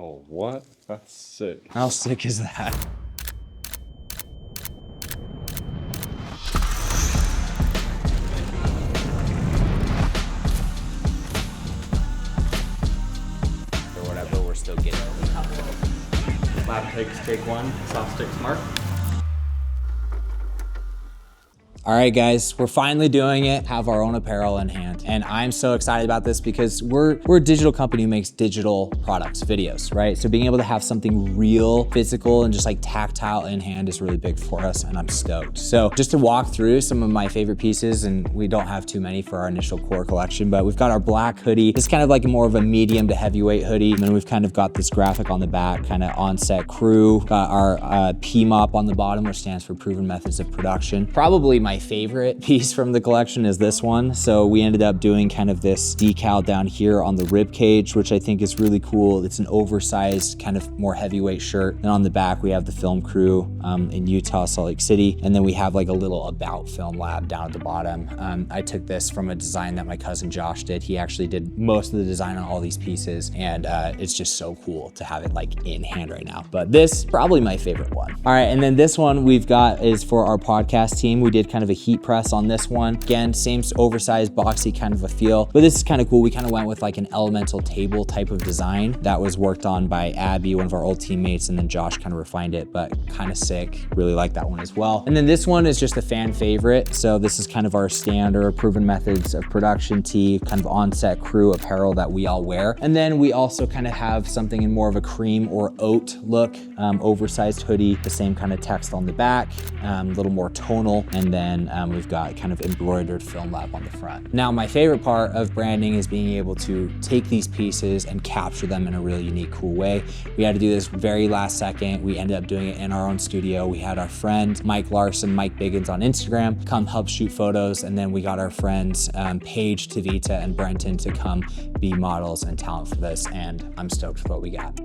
Oh, what? That's sick. How sick is that? Or whatever, we're still getting LaabTakes take one, soft sticks mark. All right, guys, we're finally doing it, have our own apparel in hand. And I'm so excited about this because we're a digital company who makes digital products, videos, right? So being able to have something real, physical, and just like tactile in hand is really big for us, and I'm stoked. So just to walk through some of my favorite pieces, and we don't have too many for our initial core collection, but we've got our black hoodie. It's kind of like more of a medium to heavyweight hoodie. And then we've kind of got this graphic on the back, kind of on-set crew. Got our PMOP on the bottom, which stands for Proven Methods of Production. Probably my favorite piece from the collection is this one. So we ended up doing kind of this decal down here on the rib cage, which I think is really cool. It's an oversized kind of more heavyweight shirt. And on the back, we have the film crew in Utah, Salt Lake City. And then we have like a little about FilmLaab down at the bottom. I took this from a design that my cousin Josh did. He actually did most of the design on all these pieces. And it's just so cool to have it like in hand right now. But this, probably my favorite one. All right, and then this one we've got is for our podcast team. We did kind of a heat press on this one. Again, same oversized, boxy kind of a feel, but this is kind of cool. We kind of went with like an elemental table type of design that was worked on by Abby, one of our old teammates, and then Josh kind of refined it, but kind of sick. Really like that one as well. And then this one is just a fan favorite. So this is kind of our standard Proven Methods of Production tee, kind of on-set crew apparel that we all wear. And then we also kind of have something in more of a cream or oat look, oversized hoodie, the same kind of text on the back, a little more tonal, and then we've got kind of embroidered FilmLaab on the front. Now, my favorite part of branding is being able to take these pieces and capture them in a really unique, cool way. We had to do this very last second. We ended up doing it in our own studio. We had our friend Mike Larson, Mike Biggins on Instagram, come help shoot photos, and then we got our friends Paige, Tavita, and Brenton to come be models and talent for this, and I'm stoked with what we got.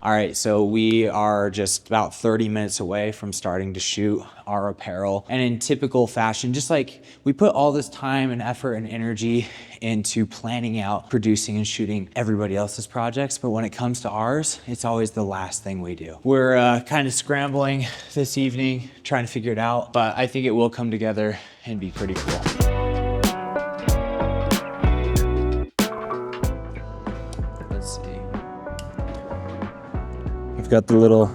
All right, so we are just about 30 minutes away from starting to shoot our apparel. And in typical fashion, just like we put all this time and effort and energy into planning out, producing and shooting everybody else's projects, but when it comes to ours, it's always the last thing we do. We're kind of scrambling this evening, trying to figure it out, but I think it will come together and be pretty cool. Got the little,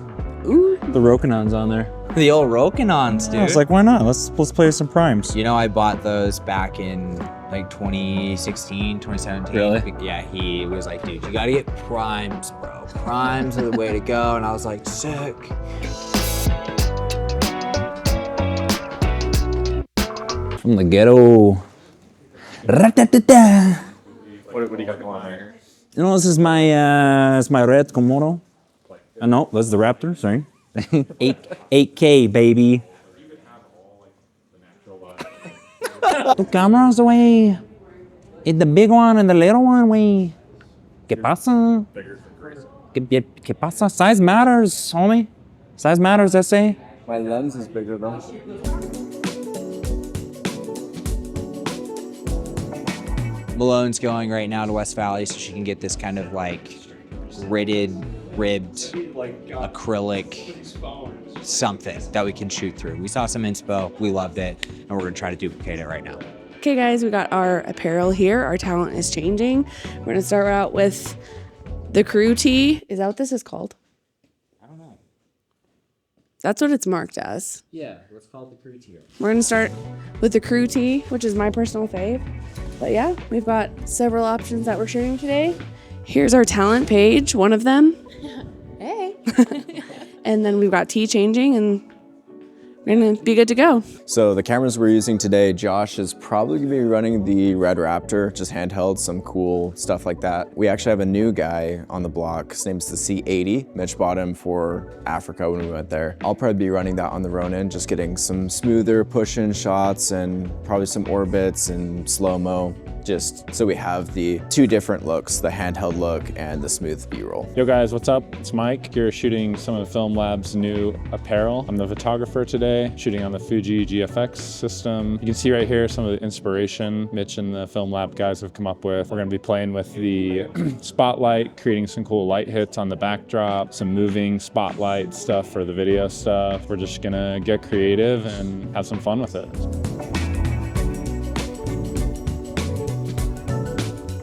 the Rokinons on there. The old Rokinons, dude. Yeah, I was like, why not? Let's play some primes. You know, I bought those back in like 2016, 2017. Really? Yeah, he was like, dude, you gotta get primes, bro. Primes are the way to go. And I was like, sick. From the ghetto. Ra-da-da-da. What do you got going on here? You know, this is my it's my red Komodo. No, that's the Raptor, sorry. 8K, baby. The cameras away. It's the big one and the little one, way. ¿Qué pasa? ¿Qué pasa? Size matters, homie. Size matters, I say. My lens is bigger though. Malone's going right now to West Valley so she can get this kind of like ribbed acrylic something that we can shoot through. We saw some inspo, we loved it, and we're gonna try to duplicate it right now. Okay guys, we got our apparel here. Our talent is changing. We're gonna start out with the crew tee. Is that what this is called? I don't know. That's what it's marked as. Yeah, let's call it the crew tee. We're gonna start with the crew tee, which is my personal fave. But yeah, we've got several options that we're shooting today. Here's our talent page, one of them. Hey. And then we've got tee changing, and we're gonna be good to go. So the cameras we're using today, Josh is probably gonna be running the Red Raptor, just handheld, some cool stuff like that. We actually have a new guy on the block. His name's the C80. Mitch bought him for Africa when we went there. I'll probably be running that on the Ronin, just getting some smoother push-in shots and probably some orbits and slow-mo. just so we have the two different looks, the handheld look and the smooth B-roll. Yo guys, what's up? It's Mike. Here shooting some of the FilmLab's new apparel. I'm the photographer today, shooting on the Fuji GFX system. You can see right here some of the inspiration Mitch and the FilmLab guys have come up with. We're gonna be playing with the spotlight, creating some cool light hits on the backdrop, some moving spotlight stuff for the video stuff. We're just gonna get creative and have some fun with it.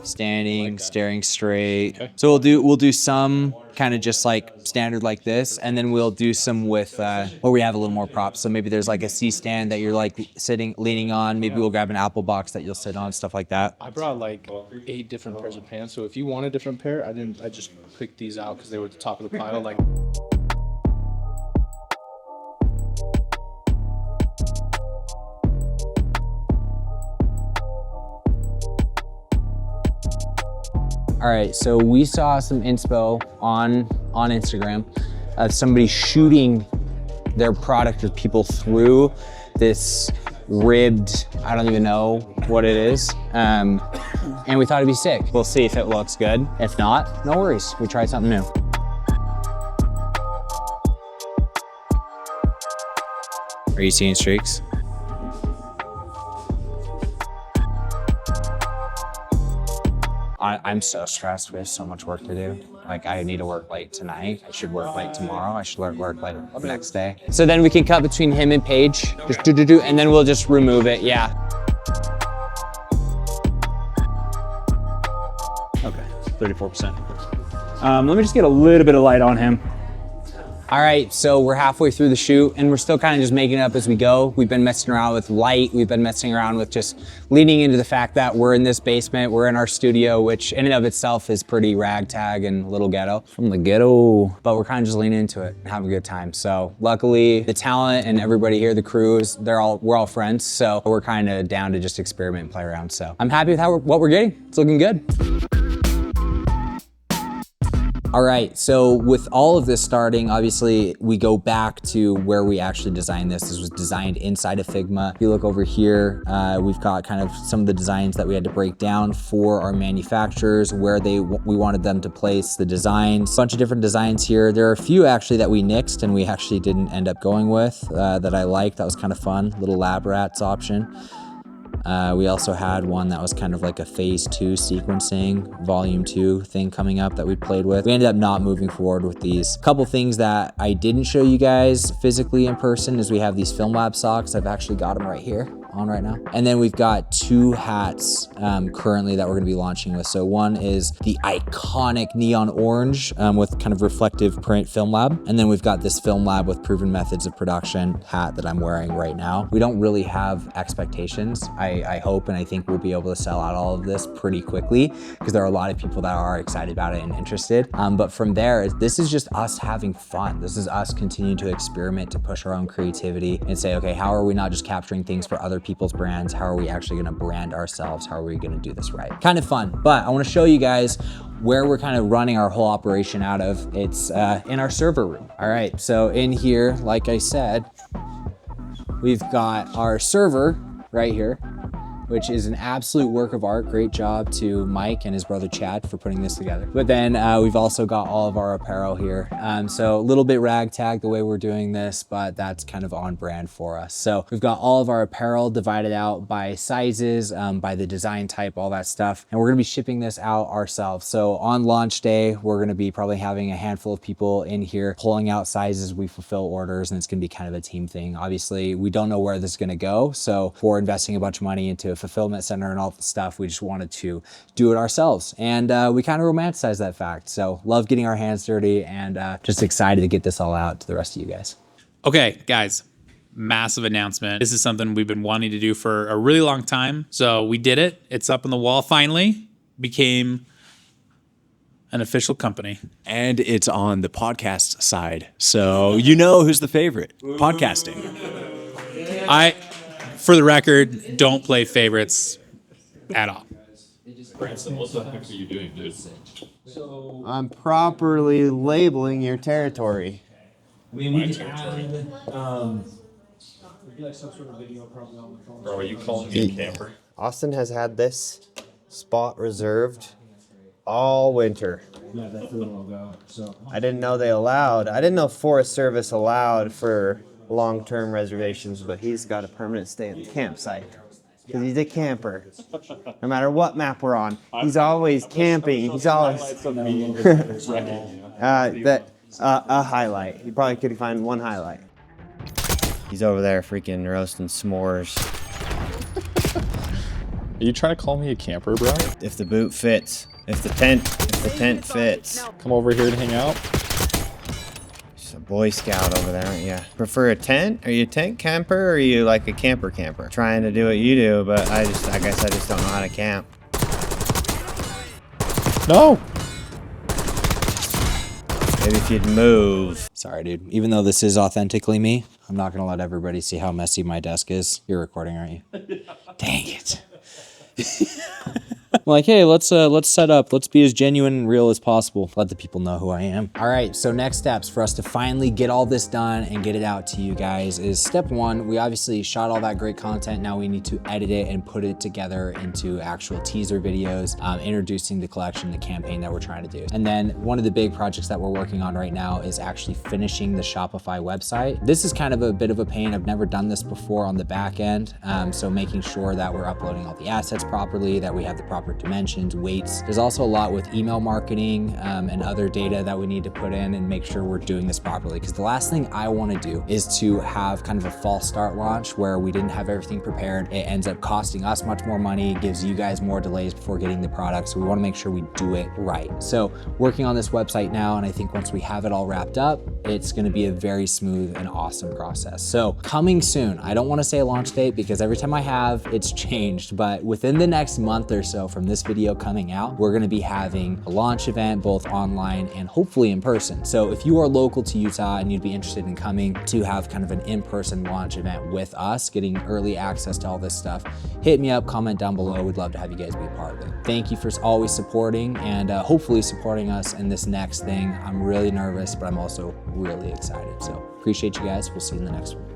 Standing, staring straight. Okay. So we'll do some kind of just like standard like this, and then we'll do some with where we have a little more props. So maybe there's like a C-stand that you're like leaning on. Maybe we'll grab an Apple box that you'll sit on, stuff like that. I brought like 8 different pairs of pants. So if you want a different pair, I just picked these out because they were at the top of the pile. Like. All right, so we saw some inspo on Instagram of somebody shooting their product or people through this ribbed, I don't even know what it is. And we thought it'd be sick. We'll see if it looks good. If not, no worries. We tried something new. Are you seeing streaks? I'm so stressed. We have so much work to do. Like, I need to work late tonight. I should work late tomorrow. I should work late the next day. So then we can cut between him and Paige. Just do, and then we'll just remove it. Yeah. Okay, 34%. Let me just get a little bit of light on him. All right, so we're halfway through the shoot and we're still kind of just making it up as we go. We've been messing around with light. We've been messing around with just leaning into the fact that we're in this basement, we're in our studio, which in and of itself is pretty ragtag and a little ghetto. From the ghetto. But we're kind of just leaning into it and having a good time. So luckily the talent and everybody here, the crews, we're all friends. So we're kind of down to just experiment and play around. So I'm happy with what we're getting. It's looking good. All right, so with all of this starting, obviously we go back to where we actually designed this. This was designed inside of Figma. If you look over here, we've got kind of some of the designs that we had to break down for our manufacturers, where we wanted them to place the designs. A bunch of different designs here. There are a few actually that we nixed and we actually didn't end up going with that I liked. That was kind of fun, little lab rats option. We also had one that was kind of like a phase 2 sequencing, volume 2 thing coming up that we played with. We ended up not moving forward with these. A couple things that I didn't show you guys physically in person is we have these FilmLab socks. I've actually got them right here on right now. And then we've got 2 hats currently that we're gonna be launching with. So one is the iconic neon orange with kind of reflective print FilmLab. And then we've got this FilmLab with proven methods of production hat that I'm wearing right now. We don't really have expectations. I hope and I think we'll be able to sell out all of this pretty quickly because there are a lot of people that are excited about it and interested. But from there, this is just us having fun. This is us continuing to experiment, to push our own creativity and say, okay, how are we not just capturing things for other people's brands? How are we actually gonna brand ourselves? How are we gonna do this right? Kind of fun, but I wanna show you guys where we're kind of running our whole operation out of. It's in our server room. All right, so in here, like I said, we've got our server right here, which is an absolute work of art. Great job to Mike and his brother Chad for putting this together. But then we've also got all of our apparel here. So a little bit ragtag the way we're doing this, but that's kind of on brand for us. So we've got all of our apparel divided out by sizes, by the design type, all that stuff. And we're gonna be shipping this out ourselves. So on launch day, we're gonna be probably having a handful of people in here pulling out sizes. We fulfill orders and it's gonna be kind of a team thing. Obviously, we don't know where this is gonna go. So for investing a bunch of money into a fulfillment center and all the stuff, we just wanted to do it ourselves. And we kind of romanticize that fact. So love getting our hands dirty and just excited to get this all out to the rest of you guys. Okay, guys, massive announcement. This is something we've been wanting to do for a really long time. So we did it. It's up on the wall finally. Became an official company. And it's on the podcast side. So you know who's the favorite. Podcasting. For the record, don't play favorites at all. Branson, what the heck are you doing, dude? I'm properly labeling your territory. Bro, are you calling me a camper? Austin has had this spot reserved all winter. Yeah, that's a little ago. So I didn't know Forest Service allowed for long-term reservations, but he's got a permanent stay at the campsite. Because he's a camper. No matter what map we're on, he's always camping. He's always a highlight. You probably could find one highlight. He's over there freaking roasting s'mores. Are you trying to call me a camper, bro? If the boot fits, if the tent fits. Come over here to hang out? Just a Boy Scout over there, aren't you? Prefer a tent? Are you a tent camper or are you like a camper? Trying to do what you do, but I guess I just don't know how to camp. No! Maybe if you'd move. Sorry, dude. Even though this is authentically me, I'm not gonna let everybody see how messy my desk is. You're recording, aren't you? Dang it. I'm like, hey, let's set up. Let's be as genuine and real as possible. Let the people know who I am. All right, so next steps for us to finally get all this done and get it out to you guys is step one. We obviously shot all that great content. Now we need to edit it and put it together into actual teaser videos, introducing the collection, the campaign that we're trying to do. And then one of the big projects that we're working on right now is actually finishing the Shopify website. This is kind of a bit of a pain. I've never done this before on the back end. So making sure that we're uploading all the assets properly, that we have the proper dimensions, weights. There's also a lot with email marketing and other data that we need to put in and make sure we're doing this properly. Because the last thing I want to do is to have kind of a false start launch where we didn't have everything prepared. It ends up costing us much more money, gives you guys more delays before getting the product. So we want to make sure we do it right. So working on this website now, and I think once we have it all wrapped up, it's going to be a very smooth and awesome process. So coming soon. I don't want to say a launch date because every time I have, it's changed, but within the next month or so from this video coming out, we're going to be having a launch event both online and hopefully in person. So if you are local to Utah and you'd be interested in coming to have kind of an in-person launch event with us, getting early access to all this stuff, hit me up, comment down below. We'd love to have you guys be a part of it. Thank you for always supporting and hopefully supporting us in this next thing. I'm really nervous, but I'm also really excited. So appreciate you guys. We'll see you in the next one.